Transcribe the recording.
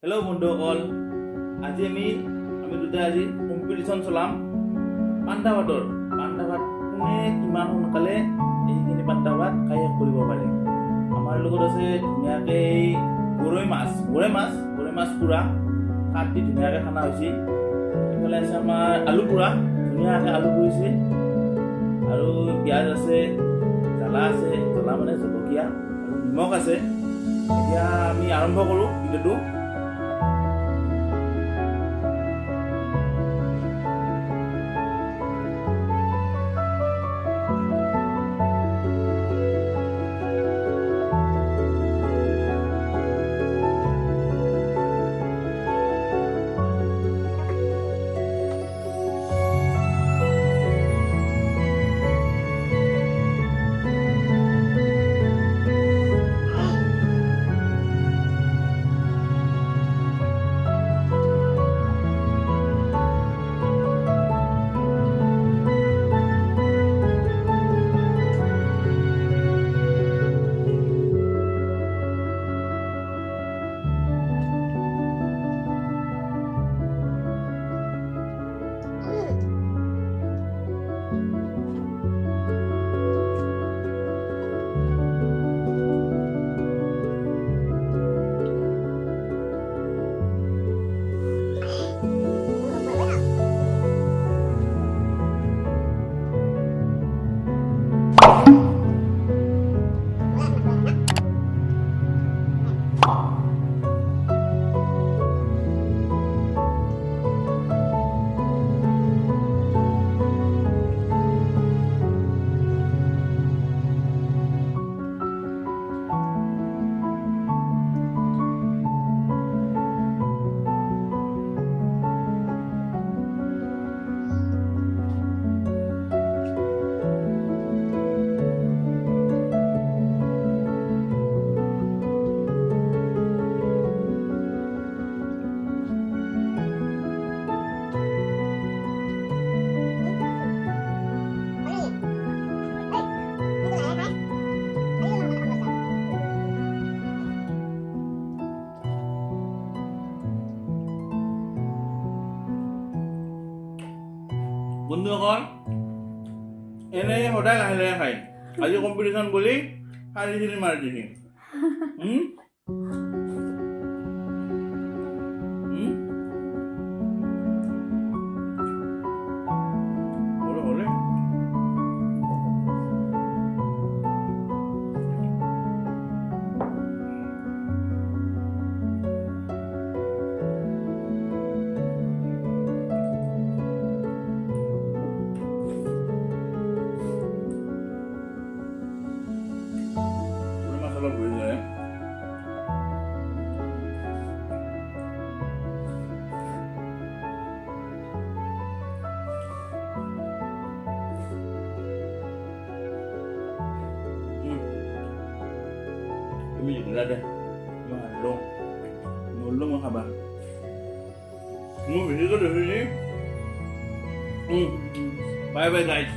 Hello' বন্ধুসকল, আজি আমি দুটাই আজি কম্পিটিশ্যন চলাম পান্তা ভাতৰ। পান্তা ভাত কোনে কিমান সোনকালে এইখিনি পান্তা ভাত খাই শেষ কৰিব পাৰে। আমাৰ লগত আছে ধুনীয়াকৈ গৰৈ মাছ পোৰা কাটি ধুনীয়াকৈ খানা হৈছে। এইফালে আছে আমাৰ আলু পোৰা, ধুনীয়াকৈ আলু পুৰিছে, আৰু পিঁয়াজ আছে, জ্বালা আছে, জ্বলা মানে জলকীয়া, আৰু নিমখ আছে। এতিয়া আমি আৰম্ভ কৰোঁ ভিডিঅ'টো। বন্ধুসকল, এনেই সদায় লাহে লাহে খায়, আজি কম্পিটিশ্যন বুলি শাৰী মাৰি দিছে। মছলা ভৰি যায়। তুমি জিকিলা দে, মই হাৰিলোঁ, নললোঁ মই খাবা। মোৰ ভিডিঅ'টো দেখিছি। Bye bye guys.